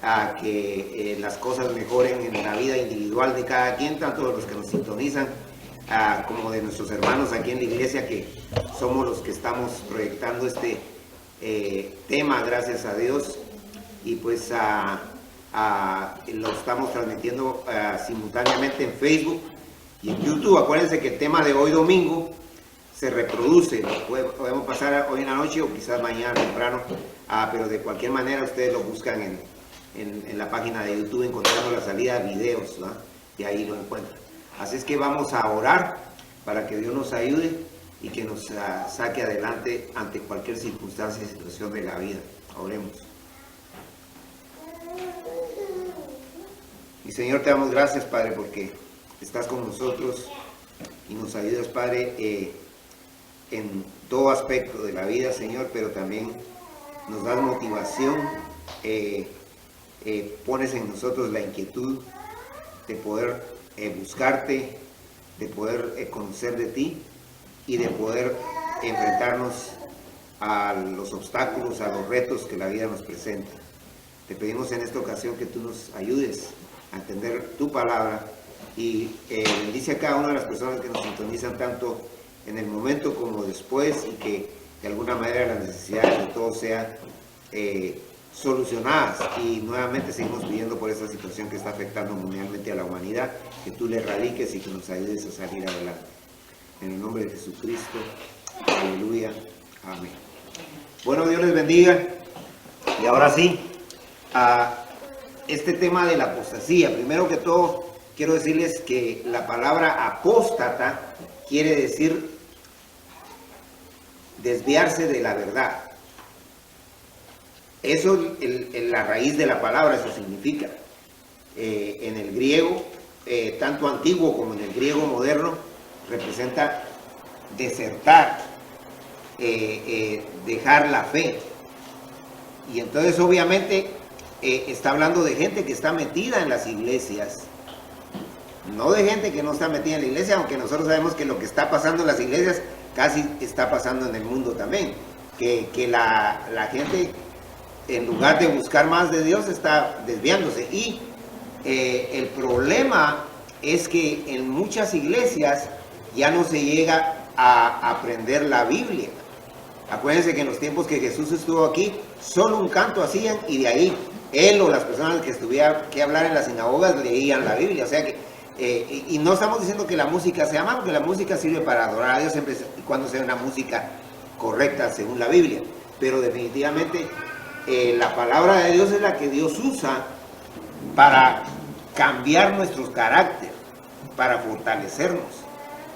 a que las cosas mejoren en la vida individual de cada quien, tanto de los que nos sintonizan como de nuestros hermanos aquí en la iglesia, que somos los que estamos proyectando este tema, gracias a Dios, y pues lo estamos transmitiendo simultáneamente en Facebook y en YouTube. Acuérdense que el tema de hoy domingo se reproduce, podemos pasar hoy en la noche o quizás mañana temprano, pero de cualquier manera ustedes lo buscan en la página de YouTube, encontrando la salida de videos, ¿no? Y ahí lo encuentran. Así es que vamos a orar para que Dios nos ayude y que nos saque adelante ante cualquier circunstancia y situación de la vida. Oremos. Y Señor, te damos gracias, Padre, porque estás con nosotros y nos ayudas, Padre, en todo aspecto de la vida, Señor, pero también nos das motivación, pones en nosotros la inquietud de poder buscarte, de poder conocer de ti y de poder enfrentarnos a los obstáculos, a los retos que la vida nos presenta. Te pedimos en esta ocasión que tú nos ayudes a entender tu palabra y bendice a cada una de las personas que nos sintonizan tanto en el momento como después, y que de alguna manera las necesidades de todos sean solucionadas. Y nuevamente seguimos pidiendo por esta situación que está afectando mundialmente a la humanidad, que tú le erradiques y que nos ayudes a salir adelante. En el nombre de Jesucristo, aleluya, amén. Bueno, Dios les bendiga. Y ahora sí, este tema de la apostasía. Primero que todo, quiero decirles que la palabra apóstata quiere decir desviarse de la verdad. Eso es la raíz de la palabra, eso significa. En el griego, tanto antiguo como en el griego moderno, representa desertar, dejar la fe. Y entonces obviamente está hablando de gente que está metida en las iglesias, no de gente que no está metida en la iglesia, aunque nosotros sabemos que lo que está pasando en las iglesias casi está pasando en el mundo también, que la gente, en lugar de buscar más de Dios, está desviándose. Y el problema es que en muchas iglesias ya no se llega a aprender la Biblia. Acuérdense que en los tiempos que Jesús estuvo aquí, solo un canto hacían, y de ahí él o las personas que estuvieran que hablar en las sinagogas leían la Biblia. O sea que, y no estamos diciendo que la música sea mala, porque la música sirve para adorar a Dios siempre y cuando sea una música correcta según la Biblia. Pero definitivamente la palabra de Dios es la que Dios usa para cambiar nuestros caracteres, para fortalecernos.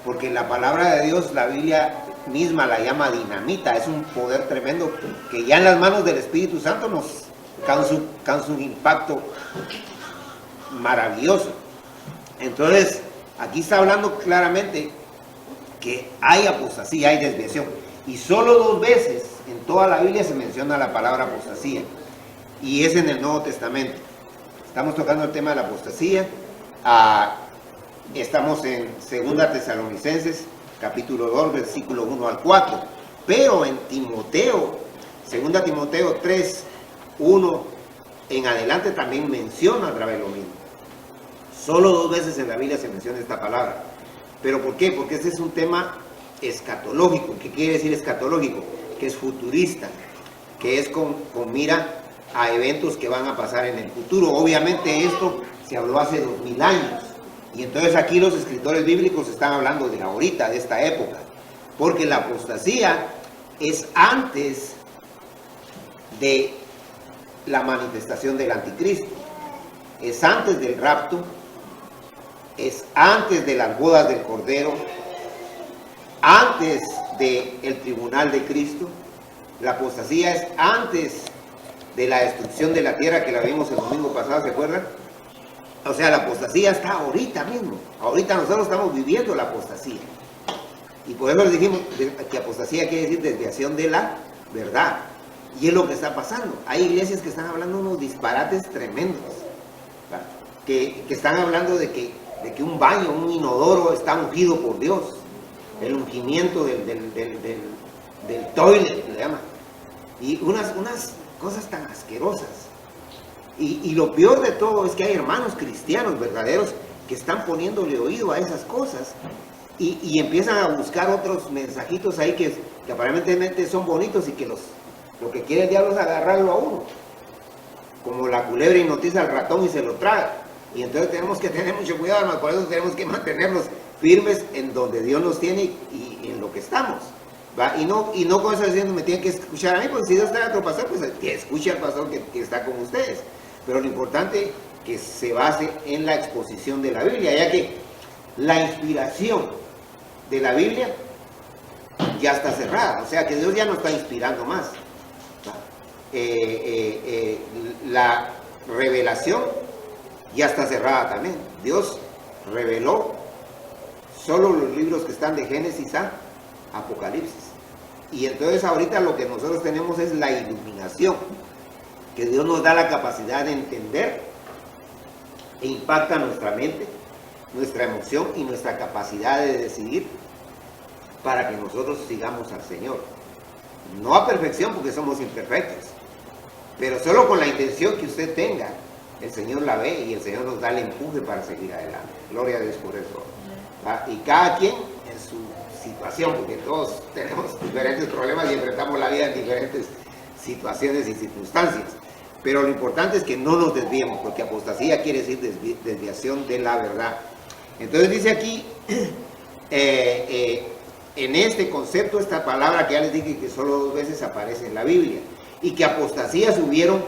Porque la palabra de Dios, la Biblia misma la llama dinamita, es un poder tremendo que ya en las manos del Espíritu Santo nos causa un impacto maravilloso. Entonces, aquí está hablando claramente que hay apostasía, hay desviación. Y solo 2 veces en toda la Biblia se menciona la palabra apostasía, y es en el Nuevo Testamento. Estamos tocando el tema de la apostasía. Estamos en 2 Tesalonicenses, capítulo 2, versículo 1 al 4. Pero en Timoteo, 2 Timoteo 3, 1 en adelante, también menciona otra vez lo mismo. Solo 2 veces en la Biblia se menciona esta palabra. ¿Pero por qué? Porque este es un tema escatológico. ¿Qué quiere decir escatológico? Que es futurista, que es con mira a eventos que van a pasar en el futuro. Obviamente esto se habló hace 2000 años. Y entonces aquí los escritores bíblicos están hablando de ahorita, de esta época. Porque la apostasía es antes de la manifestación del anticristo. Es antes del rapto. Es antes de las bodas del Cordero. Antes del tribunal de Cristo. La apostasía es antes de la destrucción de la tierra, que la vimos el domingo pasado, ¿se acuerdan? O sea, la apostasía está ahorita mismo. Ahorita nosotros estamos viviendo la apostasía. Y por eso les dijimos que apostasía quiere decir desviación de la verdad. Y es lo que está pasando. Hay iglesias que están hablando unos disparates tremendos, ¿verdad? Que están hablando de que un baño, un inodoro está ungido por Dios. El ungimiento del toilet, que le llaman. Y unas cosas tan asquerosas. Y lo peor de todo es que hay hermanos cristianos verdaderos que están poniéndole oído a esas cosas y empiezan a buscar otros mensajitos ahí que aparentemente son bonitos y que lo que quiere el diablo es agarrarlo a uno. Como la culebra hipnotiza al ratón y se lo traga. Y entonces tenemos que tener mucho cuidado, hermanos, por eso tenemos que mantenernos firmes en donde Dios nos tiene y en lo que estamos. ¿Va? Y no con eso diciendo me tienen que escuchar a mí, porque si Dios está en otro pastor, pues que escuche al pastor que está con ustedes. Pero lo importante es que se base en la exposición de la Biblia, ya que la inspiración de la Biblia ya está cerrada, o sea que Dios ya no está inspirando más. La revelación ya está cerrada también. Dios reveló solo los libros que están de Génesis a Apocalipsis. Y entonces ahorita lo que nosotros tenemos es la iluminación, que Dios nos da la capacidad de entender e impacta nuestra mente, nuestra emoción y nuestra capacidad de decidir para que nosotros sigamos al Señor. No a perfección porque somos imperfectos, pero solo con la intención que usted tenga, el Señor la ve y el Señor nos da el empuje para seguir adelante. Gloria a Dios por eso. Y cada quien en su situación, porque todos tenemos diferentes problemas y enfrentamos la vida en diferentes situaciones y circunstancias. Pero lo importante es que no nos desviemos, porque apostasía quiere decir desviación de la verdad. Entonces dice aquí, en este concepto, esta palabra que ya les dije que solo 2 veces aparece en la Biblia, y que apostasías hubieron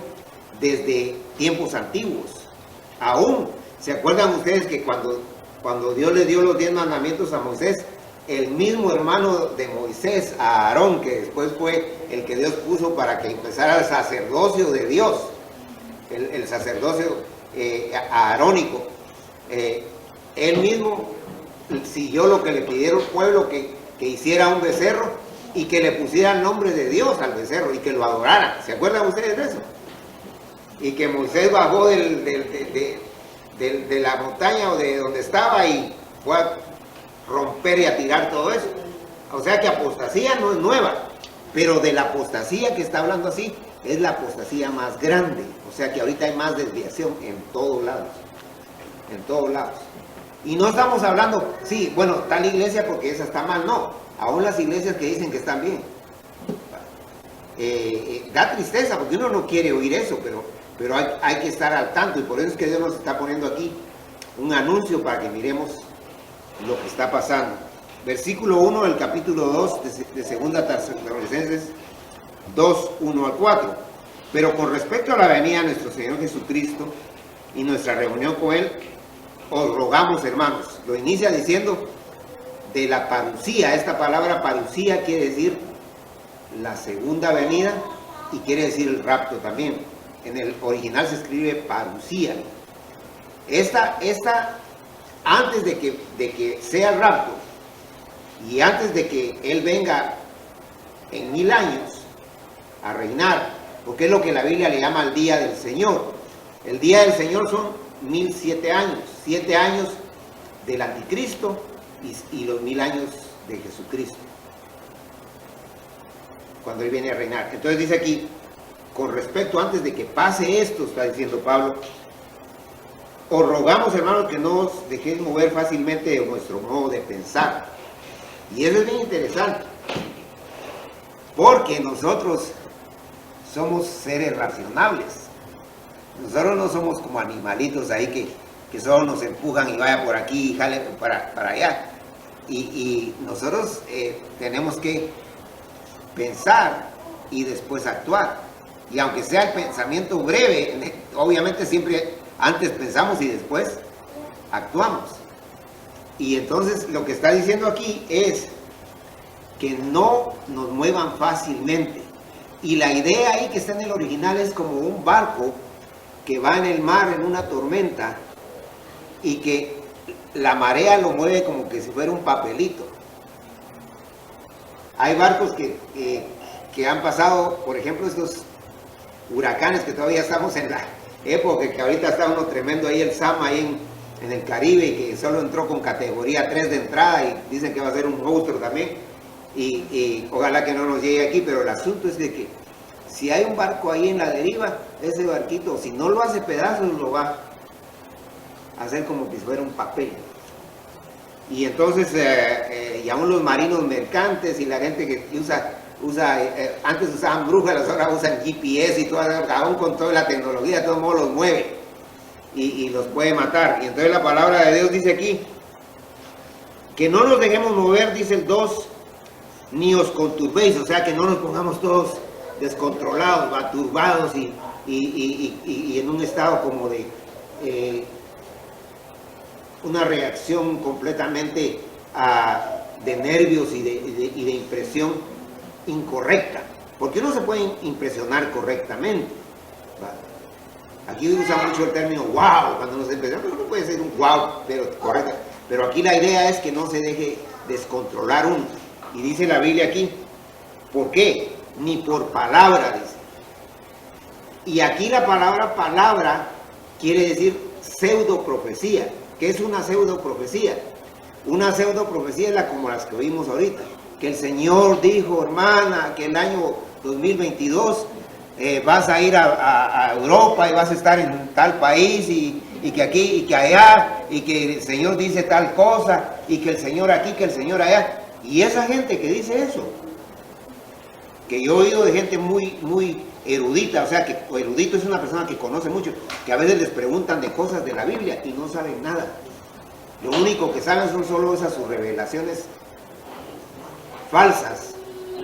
desde tiempos antiguos. Aún, ¿se acuerdan ustedes que cuando Dios le dio los 10 mandamientos a Moisés, el mismo hermano de Moisés, Aarón, que después fue el que Dios puso para que empezara el sacerdocio de Dios, el sacerdocio aarónico, él mismo siguió lo que le pidieron el pueblo, que hiciera un becerro y que le pusiera el nombre de Dios al becerro y que lo adoraran. ¿Se acuerdan ustedes de eso? Y que Moisés bajó de la montaña o de donde estaba y fue a romper y a tirar todo eso. O sea que apostasía no es nueva, pero de la apostasía que está hablando así es la apostasía más grande. O sea que ahorita hay más desviación en todos lados. En todos lados. Y no estamos hablando, sí, bueno, tal iglesia porque esa está mal, no. Aún las iglesias que dicen que están bien. Da tristeza porque uno no quiere oír eso, pero hay que estar al tanto, y por eso es que Dios nos está poniendo aquí un anuncio para que miremos lo que está pasando. Versículo 1 del capítulo 2 de segunda Tesalonicenses 2, 1 al 4. Pero con respecto a la venida de nuestro Señor Jesucristo y nuestra reunión con Él, os rogamos, hermanos. Lo inicia diciendo de la parucía. Esta palabra parucía quiere decir la segunda venida y quiere decir el rapto también. En el original se escribe parucía. Esta antes de que sea el rapto y antes de que Él venga en 1000 años a reinar, porque es lo que la Biblia le llama el día del Señor. El día del Señor son 1007 años, 7 años del anticristo y los 1000 años de Jesucristo, cuando Él viene a reinar. Entonces dice aquí, con respecto, antes de que pase esto, está diciendo Pablo, os rogamos, hermanos, que no os dejéis mover fácilmente de vuestro modo de pensar. Y eso es bien interesante, porque nosotros somos seres racionales. Nosotros no somos como animalitos ahí que solo nos empujan y vaya por aquí y jale para allá. Y nosotros tenemos que pensar y después actuar. Y aunque sea el pensamiento breve, obviamente siempre antes pensamos y después actuamos. Y entonces lo que está diciendo aquí es que no nos muevan fácilmente. Y la idea ahí que está en el original es como un barco que va en el mar en una tormenta y que la marea lo mueve como que si fuera un papelito. Hay barcos que han pasado, por ejemplo, estos huracanes que todavía estamos en la época, que ahorita está uno tremendo ahí, el Sama ahí en el Caribe, y que solo entró con categoría 3 de entrada y dicen que va a ser un monstruo también, y ojalá que no nos llegue aquí, pero el asunto es de que Si hay un barco ahí en la deriva, ese barquito, si no lo hace pedazos, lo va a hacer como que fuera un papel. Y entonces, y aún los marinos mercantes y la gente que antes usaban brújulas, ahora usan GPS y todo, aún con toda la tecnología, de todos modos los mueve y los puede matar. Y entonces la palabra de Dios dice aquí, que no nos dejemos mover, dice el 2, ni os conturbéis, o sea, que no nos pongamos todos descontrolados, turbados y en un estado como de una reacción completamente de nervios y de impresión incorrecta, porque uno se puede impresionar correctamente, ¿va? Aquí usa mucho el término wow, cuando uno se impresiona, pero uno puede ser un wow, pero correcto, pero aquí la idea es que no se deje descontrolar uno, y dice la Biblia aquí, ¿por qué? Ni por palabra, dice. Y aquí la palabra quiere decir pseudo profecía. ¿Qué es una pseudo profecía? Una pseudo profecía es como las que oímos ahorita, que el Señor dijo, hermana, que el año 2022 vas a ir a Europa y vas a estar en tal país y que aquí y que allá, y que el Señor dice tal cosa, y que el Señor aquí, que el Señor allá. Y esa gente que dice eso, que yo he oído de gente muy erudita, o sea, que erudito es una persona que conoce mucho, que a veces les preguntan de cosas de la Biblia y no saben nada. Lo único que saben son solo esas sus revelaciones falsas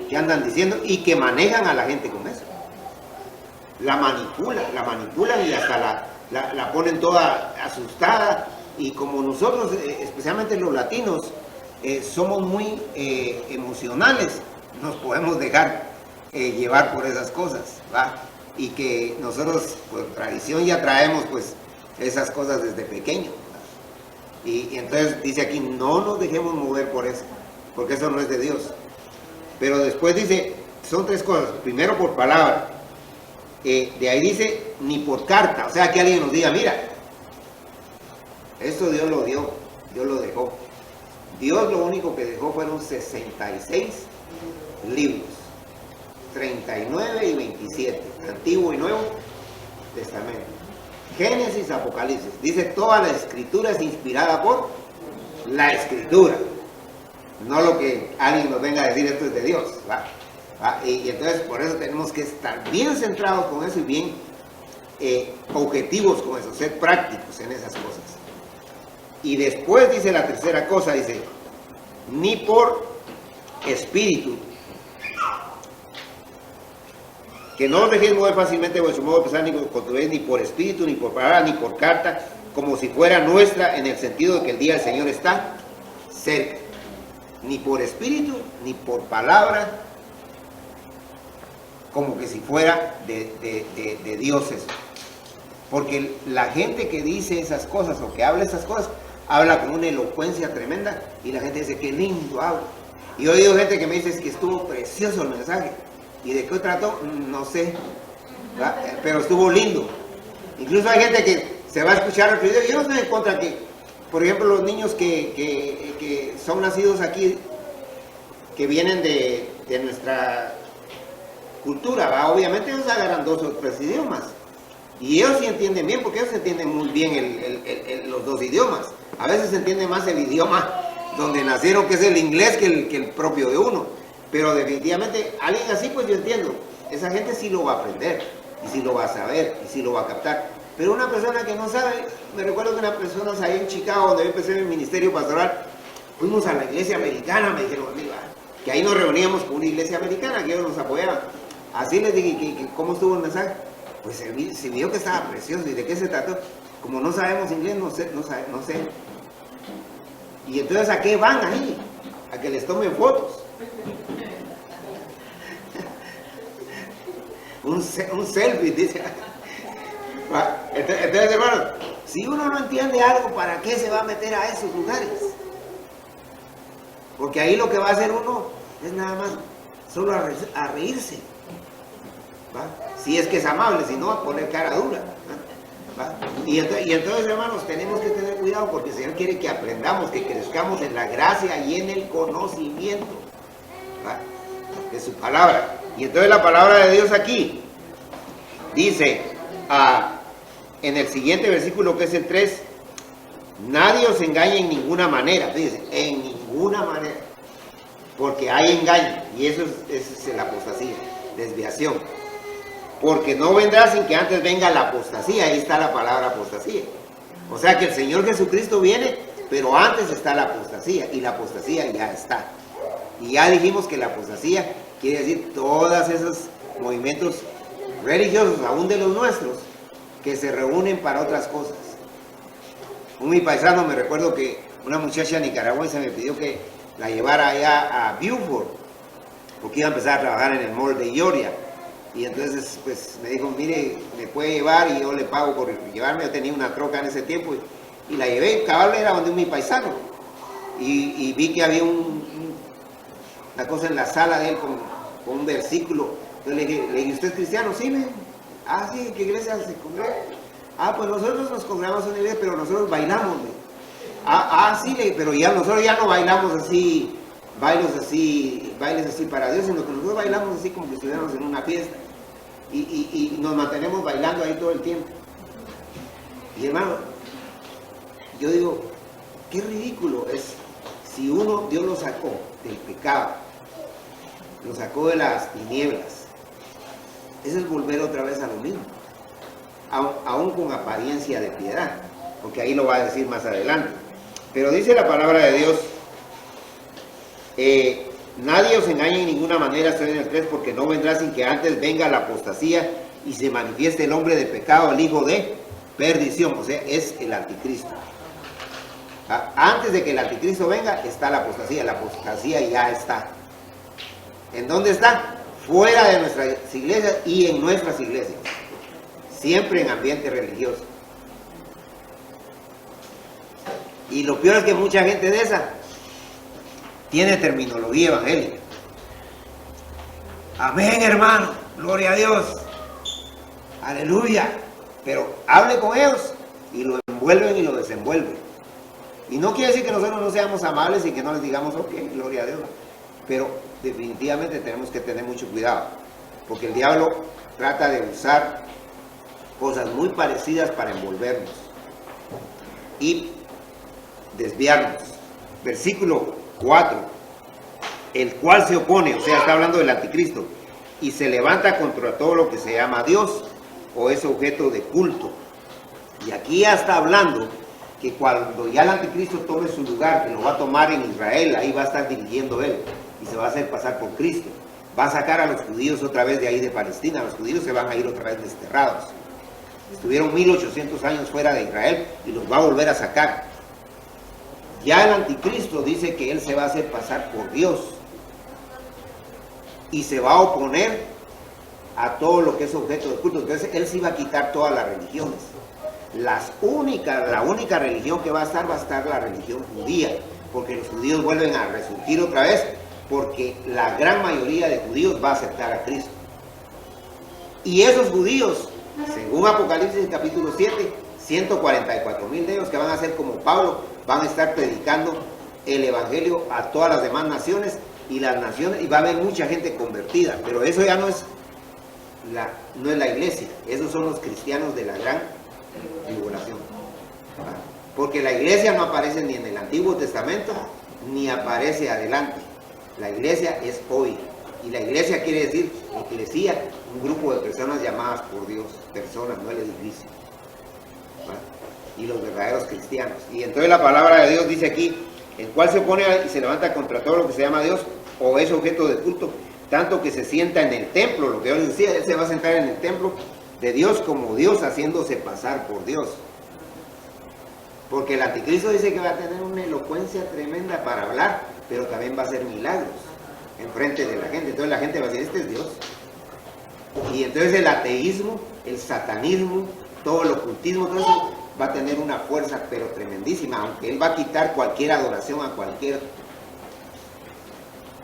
que andan diciendo y que manejan a la gente con eso. La manipulan y hasta la ponen toda asustada. Y como nosotros, especialmente los latinos, somos muy emocionales, nos podemos dejar llevar por esas cosas, ¿va? Y que nosotros por tradición ya traemos pues esas cosas desde pequeño, ¿va? Y entonces dice aquí, no nos dejemos mover por eso, porque eso no es de Dios. Pero después dice, son tres cosas. Primero por palabra, de ahí dice ni por carta, o sea que alguien nos diga, mira, esto Dios lo dio, Dios lo dejó. Dios lo único que dejó fueron 66 libros, 39 y 27, Antiguo y Nuevo Testamento. Génesis, Apocalipsis, dice toda la escritura es inspirada por la escritura, no lo que alguien nos venga a decir esto es de Dios, ¿va? Y entonces por eso tenemos que estar bien centrados con eso y bien objetivos con eso, ser prácticos en esas cosas. Y después dice la tercera cosa, dice, ni por espíritu, que no os dejéis mover fácilmente vuestro modo de pensar, ni conturbéis, ni por espíritu, ni por palabra, ni por carta, como si fuera nuestra, en el sentido de que el día del Señor está cerca. Ni por espíritu, ni por palabra, como que si fuera de Dios eso. Porque la gente que dice esas cosas o que habla esas cosas, habla con una elocuencia tremenda y la gente dice, qué lindo habla. Y he oído gente que me dice, es que estuvo precioso el mensaje. ¿Y de qué trató? No sé, ¿verdad? Pero estuvo lindo. Incluso hay gente que se va a escuchar el video. Yo no estoy en contra que, por ejemplo, los niños que son nacidos aquí, que vienen de nuestra cultura, ¿va? Obviamente ellos agarran 2 o 3 idiomas. Y ellos sí entienden bien, porque ellos entienden muy bien los 2 idiomas. A veces se entiende más el idioma donde nacieron, que es el inglés, que el propio de uno. Pero definitivamente, alguien así, pues yo entiendo. Esa gente sí lo va a aprender, y sí lo va a saber, y sí lo va a captar. Pero una persona que no sabe, me recuerdo que una persona ahí en Chicago, donde yo empecé en el ministerio pastoral, fuimos a la iglesia americana, me dijeron, que ahí nos reuníamos con una iglesia americana, que ellos nos apoyaban. Así les dije, que ¿cómo estuvo el mensaje? Pues se vio que estaba precioso. ¿Y de qué se trató? Como no sabemos inglés, no sé. Y entonces, ¿a qué van ahí? A que les tomen fotos. un selfie, dice. Entonces, hermanos, si uno no entiende algo, ¿para qué se va a meter a esos lugares? Porque ahí lo que va a hacer uno es nada más solo a reírse, ¿va? Si es que es amable, si no, a poner cara dura, ¿va? Y entonces, hermanos, tenemos que tener cuidado, porque el Señor quiere que aprendamos, que crezcamos en la gracia y en el conocimiento, ¿va? De su palabra. Y entonces la palabra de Dios aquí dice, en el siguiente versículo, que es el 3, nadie os engañe en ninguna manera. Fíjense, en ninguna manera. Porque hay engaño. Y eso es la apostasía, desviación. Porque no vendrá sin que antes venga la apostasía. Ahí está la palabra apostasía. O sea que el Señor Jesucristo viene, pero antes está la apostasía. Y la apostasía ya está. Y ya dijimos que la apostasía quiere decir todos esos movimientos religiosos, aún de los nuestros, que se reúnen para otras cosas. Mi paisano, me recuerdo que una muchacha nicaragüense me pidió que la llevara allá a Beaufort, porque iba a empezar a trabajar en el mall de Ioria. Y entonces pues me dijo, mire, me puede llevar y yo le pago por llevarme. Yo tenía una troca en ese tiempo y la llevé. Cabal era donde mi paisano. Y vi que había una cosa en la sala de él con un versículo. Entonces le dije, ¿usted es cristiano? Sí, me. Ah, sí, ¿qué iglesia se congrega? Ah, pues nosotros nos congregamos en una iglesia, pero nosotros bailamos. Sí, pero nosotros ya no bailamos así, bailes así para Dios, sino que nosotros bailamos así como que estuviéramos en una fiesta. Y nos mantenemos bailando ahí todo el tiempo. Y hermano, yo digo, qué ridículo es si Dios lo sacó del pecado, lo sacó de las tinieblas. Eso es volver otra vez a lo mismo, aún con apariencia de piedad, porque ahí lo va a decir más adelante. Pero dice la palabra de Dios, nadie os engañe en ninguna manera, estoy en el 3, porque no vendrá sin que antes venga la apostasía y se manifieste el hombre de pecado, el hijo de perdición, o sea, es el anticristo. Antes de que el anticristo venga, está la apostasía ya está. ¿En dónde está? Fuera de nuestras iglesias y en nuestras iglesias, siempre en ambiente religioso. Y lo peor es que mucha gente de esa tiene terminología evangélica. Amén, hermano, gloria a Dios, aleluya. Pero hable con ellos y lo envuelven y lo desenvuelven. Y no quiere decir que nosotros no seamos amables y que no les digamos, ok, gloria a Dios. Pero definitivamente tenemos que tener mucho cuidado, porque el diablo trata de usar cosas muy parecidas para envolvernos y desviarnos. Versículo 4, el cual se opone, o sea, está hablando del anticristo, y se levanta contra todo lo que se llama Dios o es objeto de culto. Y aquí ya está hablando que cuando ya el anticristo tome su lugar, que lo va a tomar en Israel, ahí va a estar dirigiendo él y se va a hacer pasar por Cristo. Va a sacar a los judíos otra vez de ahí de Palestina. Los judíos se van a ir otra vez desterrados. Estuvieron 1800 años fuera de Israel y los va a volver a sacar. Ya el anticristo dice que él se va a hacer pasar por Dios y se va a oponer a todo lo que es objeto de culto. Entonces él sí va a quitar todas las religiones. La única religión que va a estar la religión judía, porque los judíos vuelven a resurgir otra vez, porque la gran mayoría de judíos va a aceptar a Cristo. Y esos judíos, según Apocalipsis capítulo 7, 144,000 de ellos que van a ser como Pablo, van a estar predicando el evangelio a todas las demás naciones y las naciones, y va a haber mucha gente convertida, pero eso ya no es la iglesia, esos son los cristianos de la gran tribulación. Porque la iglesia no aparece ni en el Antiguo Testamento ni aparece adelante. La iglesia es hoy, y la iglesia quiere decir eclesía, un grupo de personas llamadas por Dios, personas, no el edificio. Y los verdaderos cristianos. Y entonces la palabra de Dios dice aquí, el cual se opone y se levanta contra todo lo que se llama Dios o es objeto de culto, tanto que se sienta en el templo, lo que yo les decía, él se va a sentar en el templo de Dios como Dios, haciéndose pasar por Dios. Porque el anticristo dice que va a tener una elocuencia tremenda para hablar, pero también va a hacer milagros en frente de la gente. Entonces la gente va a decir, este es Dios. Y entonces el ateísmo, el satanismo, todo el ocultismo, todo eso va a tener una fuerza pero tremendísima, aunque él va a quitar cualquier adoración a cualquier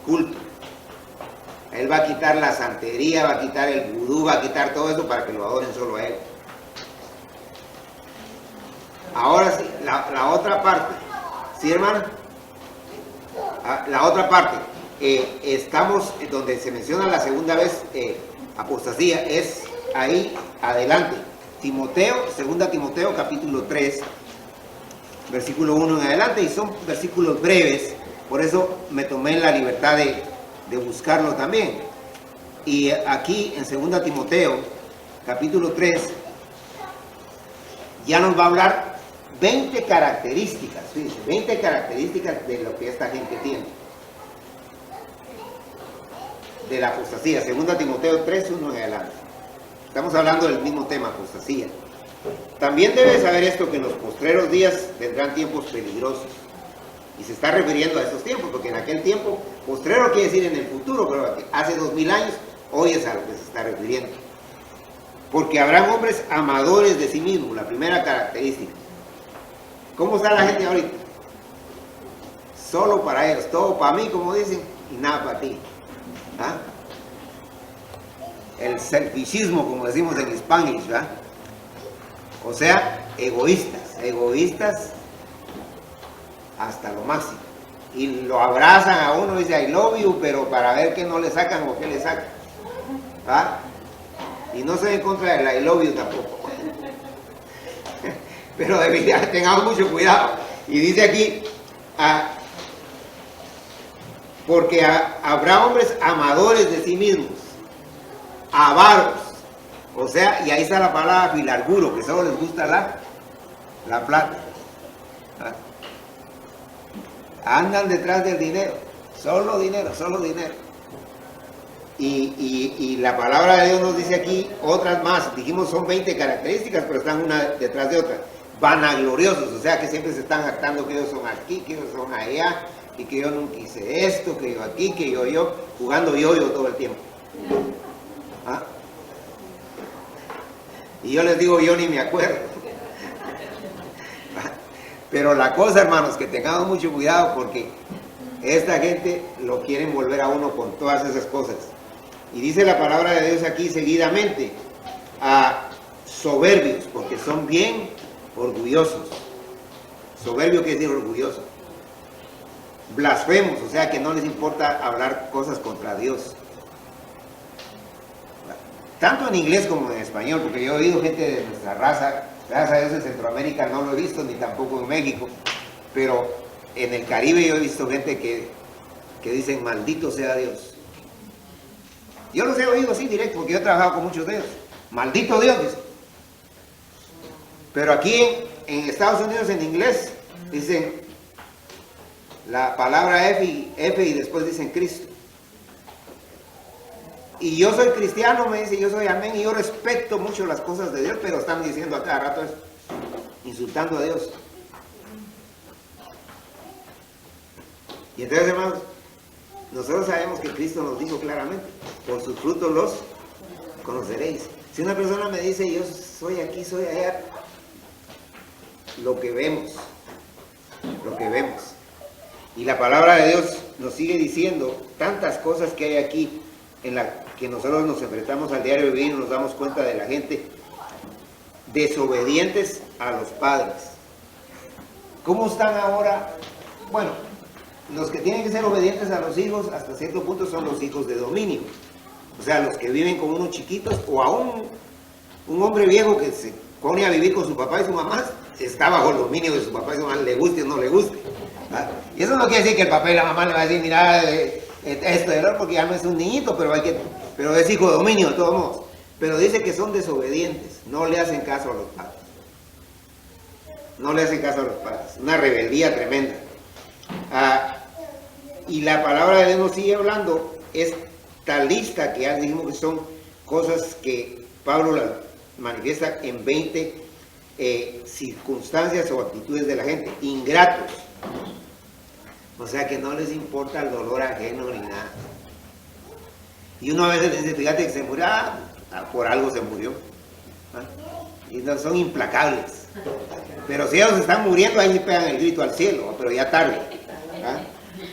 culto. Él va a quitar la santería, va a quitar el vudú, va a quitar todo eso para que lo adoren solo a él. Ahora sí, la otra parte, ¿sí, hermano? La otra parte, estamos donde se menciona la segunda vez apostasía, es ahí adelante. Timoteo, 2 Timoteo capítulo 3, versículo 1 en adelante, y son versículos breves, por eso me tomé la libertad de buscarlo también. Y aquí en 2 Timoteo capítulo 3 ya nos va a hablar 20 características, fíjense, 20 características de lo que esta gente tiene, de la apostasía. 2 Timoteo 3, 1 en adelante. Estamos hablando del mismo tema, apostasía. También debes saber esto, que en los postreros días vendrán tiempos peligrosos. Y se está refiriendo a esos tiempos, porque en aquel tiempo, postrero quiere decir en el futuro, pero hace 2000 años, hoy es a lo que se está refiriendo. Porque habrán hombres amadores de sí mismos, la primera característica. ¿Cómo está la gente ahorita? Solo para ellos, todo para mí, como dicen, y nada para ti. ¿Ah? El selfishismo, como decimos en Spanish, ¿verdad? O sea, egoístas hasta lo máximo. Y lo abrazan a uno y dice I love you, pero para ver qué no le sacan o qué le sacan. ¿Ah? Y no soy en contra del I love you tampoco. Pero de verdad, tengamos mucho cuidado. Y dice aquí, porque habrá hombres amadores de sí mismos, avaros, o sea, y ahí está la palabra filarguro, que solo les gusta la plata. Andan detrás del dinero, solo dinero. Y la palabra de Dios nos dice aquí otras más. Dijimos son 20 características, pero están una detrás de otra. Vanagloriosos, o sea que siempre se están jactando que ellos son aquí, que ellos son allá, y que yo nunca hice esto, que yo aquí, que yo, jugando yo todo el tiempo. ¿Ah? Y yo les digo, yo ni me acuerdo. Pero la cosa, hermanos, que tengamos mucho cuidado, porque esta gente lo quieren volver a uno con todas esas cosas. Y dice la palabra de Dios aquí seguidamente, a soberbios, porque son bien orgullosos. Soberbio quiere decir orgulloso. Blasfemos, o sea que no les importa hablar cosas contra Dios. Tanto en inglés como en español, porque yo he oído gente de nuestra raza, gracias a Dios en Centroamérica no lo he visto, ni tampoco en México, pero en el Caribe yo he visto gente que dicen maldito sea Dios. Yo los he oído así directo, porque yo he trabajado con muchos de ellos. Maldito Dios, dice. Pero aquí en Estados Unidos en inglés dicen la palabra F y después dicen Cristo. Y yo soy cristiano, me dice, yo soy amén, y yo respeto mucho las cosas de Dios, pero están diciendo a cada rato eso, insultando a Dios. Y entonces, hermanos, nosotros sabemos que Cristo nos dijo claramente, por sus frutos los conoceréis. Si una persona me dice, yo soy aquí, soy allá, lo que vemos. Y la palabra de Dios nos sigue diciendo tantas cosas que hay aquí en la que nosotros nos enfrentamos al diario vivir y nos damos cuenta de la gente desobedientes a los padres. ¿Cómo están ahora? Bueno, los que tienen que ser obedientes a los hijos hasta cierto punto son los hijos de dominio. O sea, los que viven con unos chiquitos, o aún un hombre viejo que se pone a vivir con su papá y su mamá, está bajo el dominio de su papá y su mamá, le guste o no le guste. ¿Ah? Y eso no quiere decir que el papá y la mamá le va a decir, mira, esto de verdad, porque ya no es un niñito, pero es hijo de dominio de todos modos. Pero dice que son desobedientes, no le hacen caso a los padres. Una rebeldía tremenda. Y la palabra de Dios nos sigue hablando, esta lista que ya dijimos que son cosas que Pablo las manifiesta en 20 circunstancias o actitudes de la gente. Ingratos, o sea que no les importa el dolor ajeno ni nada. Y uno a veces dice, fíjate que se murió, por algo se murió. Y no, son implacables. Pero si ellos están muriendo, ahí se pegan el grito al cielo, pero ya tarde.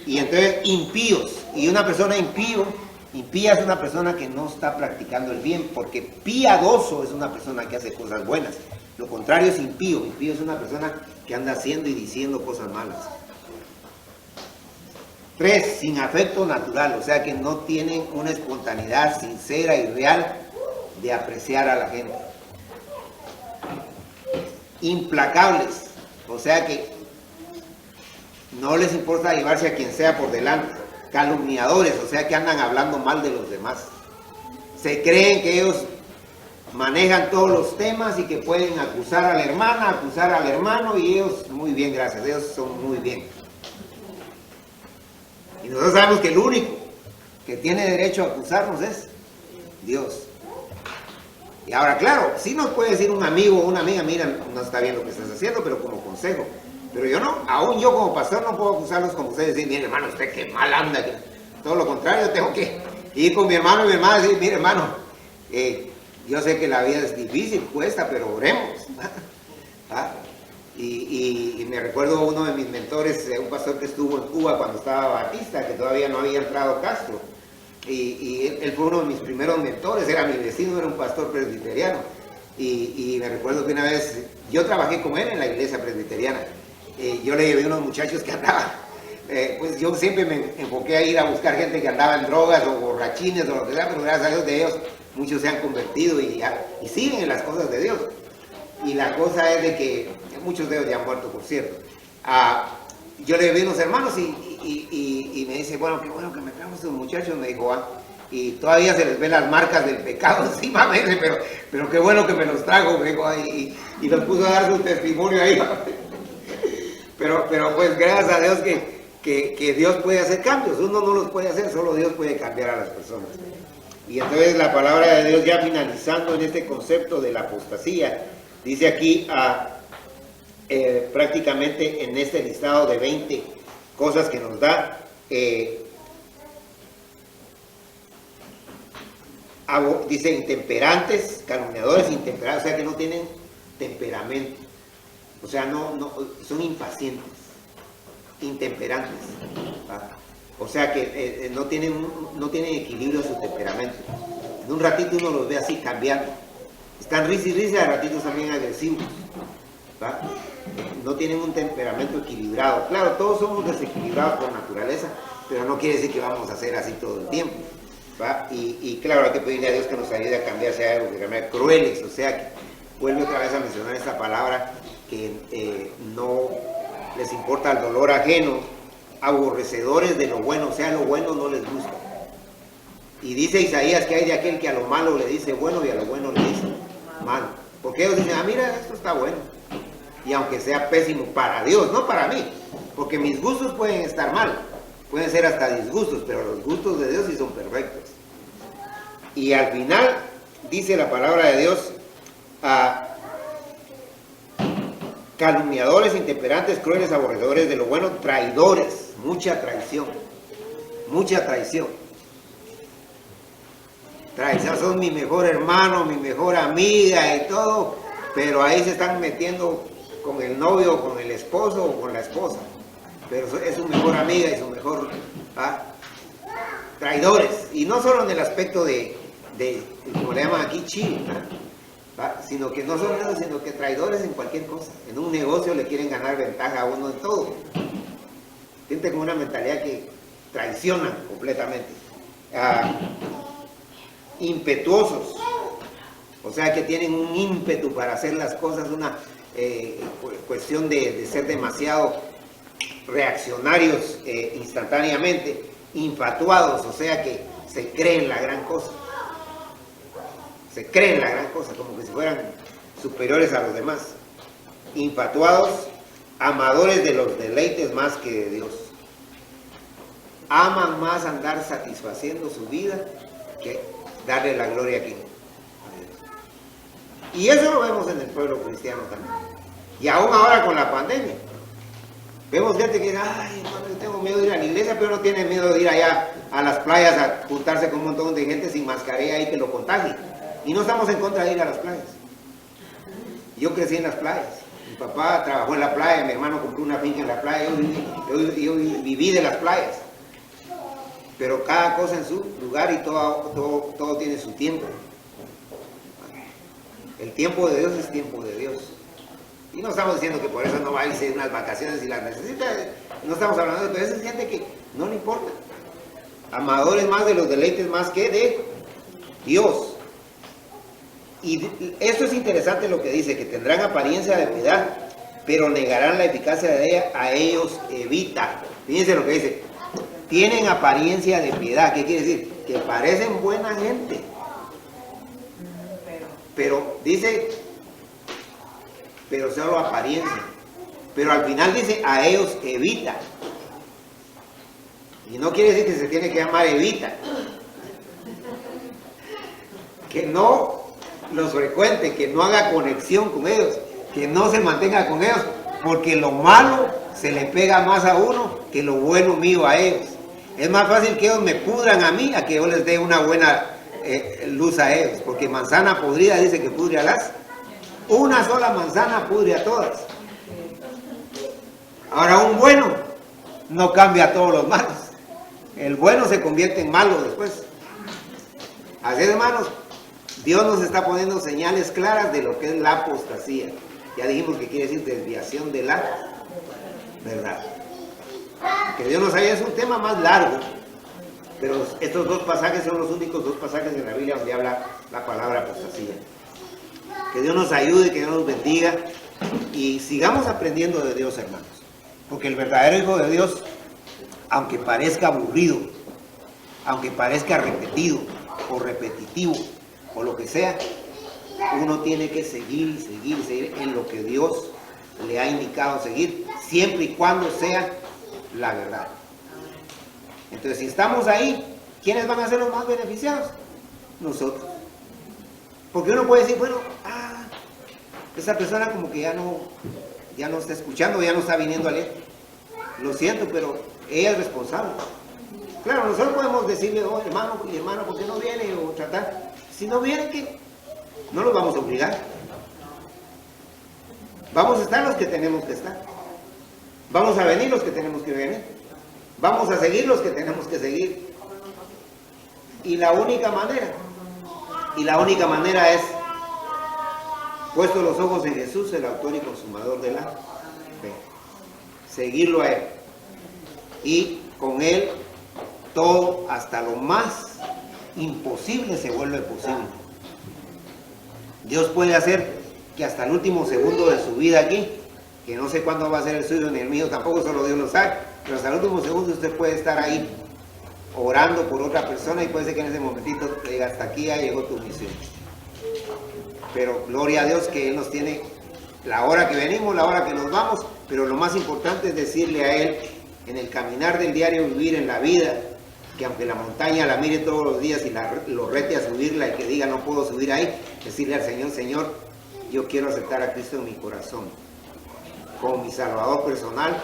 Y entonces impíos, y una persona impía es una persona que no está practicando el bien, porque piadoso es una persona que hace cosas buenas. Lo contrario es impío es una persona que anda haciendo y diciendo cosas malas. 3, sin afecto natural, o sea que no tienen una espontaneidad sincera y real de apreciar a la gente. Implacables, o sea que no les importa llevarse a quien sea por delante. Calumniadores, o sea que andan hablando mal de los demás. Se creen que ellos manejan todos los temas y que pueden acusar a la hermana, acusar al hermano, y ellos, muy bien, gracias, ellos son muy bien. Y nosotros sabemos que el único que tiene derecho a acusarnos es Dios. Y ahora, claro, sí nos puede decir un amigo o una amiga, mira, no está bien lo que estás haciendo, pero como consejo. Pero yo no, aún yo como pastor no puedo acusarlos como ustedes, decir, mire hermano, usted qué mal anda. Todo lo contrario, tengo que ir con mi hermano y mi hermana y decir, mire hermano, yo sé que la vida es difícil, cuesta, pero oremos. ¿Ah? Y me recuerdo uno de mis mentores, un pastor que estuvo en Cuba cuando estaba Batista, que todavía no había entrado Castro. Y él fue uno de mis primeros mentores, era mi vecino, era un pastor presbiteriano. Y me recuerdo que una vez, yo trabajé con él en la iglesia presbiteriana. Yo le llevé unos muchachos que andaban, pues yo siempre me enfoqué a ir a buscar gente que andaba en drogas o borrachines o lo que sea, pero gracias a Dios de ellos muchos se han convertido y siguen en las cosas de Dios. Y la cosa es de que muchos de ellos ya han muerto, por cierto. Yo le vi unos hermanos y me dice, bueno, qué bueno que me trajo estos muchachos, me dijo, y todavía se les ven las marcas del pecado encima, me dice, pero qué bueno que me los trajo, me dijo, y los puso a dar su testimonio ahí. Pero pues gracias a Dios que Dios puede hacer cambios, uno no los puede hacer, solo Dios puede cambiar a las personas. Y entonces la palabra de Dios, ya finalizando en este concepto de la apostasía, dice aquí prácticamente en este listado de 20 cosas que nos da, dice intemperantes, calumniadores, intemperantes, o sea que no tienen temperamento, o sea, no son impacientes, intemperantes, ¿va? O sea que no tienen equilibrio su temperamento. En un ratito uno los ve así cambiando, están risa y risa, a ratitos también agresivos, ¿va? No tienen un temperamento equilibrado. Claro, todos somos desequilibrados por naturaleza, pero no quiere decir que vamos a ser así todo el tiempo, ¿va? Y claro, hay que pedirle a Dios que nos ayude a cambiarse a algo que se llama crueles, o sea que vuelve otra vez a mencionar esta palabra, que no les importa el dolor ajeno, aborrecedores de lo bueno, o sea, lo bueno no les gusta. Y dice Isaías que hay de aquel que a lo malo le dice bueno y a lo bueno le dice malo. Porque ellos dicen, mira, esto está bueno. Y aunque sea pésimo para Dios, no para mí, porque mis gustos pueden estar mal, pueden ser hasta disgustos, pero los gustos de Dios sí son perfectos. Y al final dice la palabra de Dios, calumniadores, intemperantes, crueles, aborrecedores de lo bueno, traidores, mucha traición, mucha traición. Traición, son mi mejor hermano, mi mejor amiga y todo, pero ahí se están metiendo con el novio, con el esposo o con la esposa, pero es su mejor amiga y su mejor traidores, y no solo en el aspecto de como le llaman aquí, chill, sino que no solo eso, sino que traidores en cualquier cosa. En un negocio le quieren ganar ventaja a uno en todo. Gente con una mentalidad que traicionan completamente. Impetuosos, o sea que tienen un ímpetu para hacer las cosas, una cuestión de ser demasiado reaccionarios instantáneamente, infatuados, o sea que se creen la gran cosa, como que si fueran superiores a los demás, infatuados, amadores de los deleites más que de Dios, aman más andar satisfaciendo su vida que darle la gloria a quien. Y eso lo vemos en el pueblo cristiano también. Y aún ahora con la pandemia. Vemos gente que dice, ay, hermano, yo tengo miedo de ir a la iglesia, pero no tiene miedo de ir allá a las playas a juntarse con un montón de gente sin mascarilla y que lo contagie. Y no estamos en contra de ir a las playas. Yo crecí en las playas. Mi papá trabajó en la playa, mi hermano compró una finca en la playa, yo viví de las playas. Pero cada cosa en su lugar y todo tiene su tiempo. El tiempo de Dios es tiempo de Dios. Y no estamos diciendo que por eso no va a irse unas vacaciones si las necesita. No estamos hablando de eso. Pero es gente que No le importa. Amadores más de los deleites más que de Dios. Y esto es interesante lo que dice, que tendrán apariencia de piedad, pero negarán la eficacia de ella, a ellos evita. Fíjense lo que dice, tienen apariencia de piedad. ¿Qué quiere decir? Que parecen buena gente. Pero dice, pero solo apariencia. Pero al final dice, a ellos evita. Y no quiere decir que se tiene que llamar evita. Que no los frecuente, que no haga conexión con ellos, que no se mantenga con ellos, porque lo malo se le pega más a uno que lo bueno mío a ellos. Es más fácil que ellos me pudran a mí a que yo les dé una buena luz a ellos, porque manzana podrida dice que pudre a las. Una sola manzana pudre a todas. Ahora un bueno no cambia a todos los malos. El bueno se convierte en malo después. Así es, hermanos, Dios nos está poniendo señales claras de lo que es la apostasía. Ya dijimos que quiere decir desviación de la verdad. Que Dios nos ayude, es un tema más largo, pero estos dos pasajes son los únicos dos pasajes en la Biblia donde habla la palabra apostasía. Que Dios nos ayude, que Dios nos bendiga y sigamos aprendiendo de Dios, hermanos. Porque el verdadero Hijo de Dios, aunque parezca aburrido, aunque parezca repetido o repetitivo o lo que sea, uno tiene que seguir y seguir y seguir en lo que Dios le ha indicado seguir, siempre y cuando sea la verdad. Entonces, si estamos ahí, ¿quiénes van a ser los más beneficiados? Nosotros. Porque uno puede decir, bueno, esa persona como que ya no está escuchando, ya no está viniendo a leer. Lo siento, pero ella es responsable. Claro, nosotros podemos decirle, oh, hermano, ¿por qué no viene? O tratar. Si no viene, ¿qué? No los vamos a obligar. Vamos a estar los que tenemos que estar. Vamos a venir los que tenemos que venir. Vamos a seguir los que tenemos que seguir. Y la única manera es, puesto los ojos en Jesús, el autor y consumador de la fe. Seguirlo a Él. Y con Él todo, hasta lo más imposible, se vuelve posible. Dios puede hacer que hasta el último segundo de su vida aquí, que no sé cuándo va a ser el suyo ni el mío, tampoco solo Dios lo sabe, pero hasta el último segundo usted puede estar ahí orando por otra persona y puede ser que en ese momentito le diga, hasta aquí ya llegó tu misión. Pero gloria a Dios que Él nos tiene la hora que venimos, la hora que nos vamos, pero lo más importante es decirle a Él, en el caminar del diario vivir en la vida, que aunque la montaña la mire todos los días y lo rete a subirla y que diga no puedo subir ahí, decirle al Señor, Señor, yo quiero aceptar a Cristo en mi corazón como mi Salvador personal.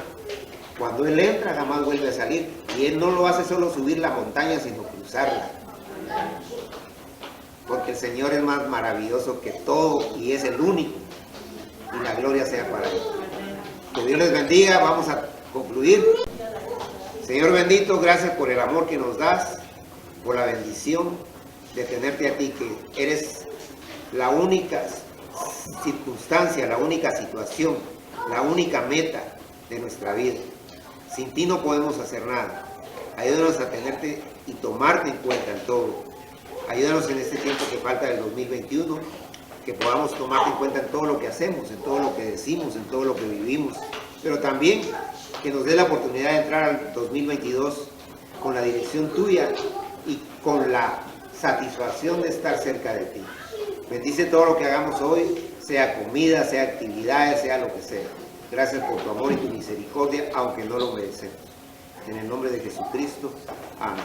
Cuando Él entra jamás vuelve a salir, y Él no lo hace solo subir la montaña sino cruzarla, porque el Señor es más maravilloso que todo y es el único, y la gloria sea para Él. Que Dios les bendiga. Vamos a concluir. Señor bendito, gracias por el amor que nos das, por la bendición de tenerte a ti, que eres la única circunstancia, la única situación, la única meta de nuestra vida. Sin ti no podemos hacer nada. Ayúdanos a tenerte y tomarte en cuenta en todo. Ayúdanos en este tiempo que falta del 2021, que podamos tomarte en cuenta en todo lo que hacemos, en todo lo que decimos, en todo lo que vivimos, pero también que nos dé la oportunidad de entrar al 2022 con la dirección tuya y con la satisfacción de estar cerca de ti. Bendice todo lo que hagamos hoy, sea comida, sea actividades, sea lo que sea. Gracias por tu amor y tu misericordia, aunque no lo merecemos. En el nombre de Jesucristo. Amén.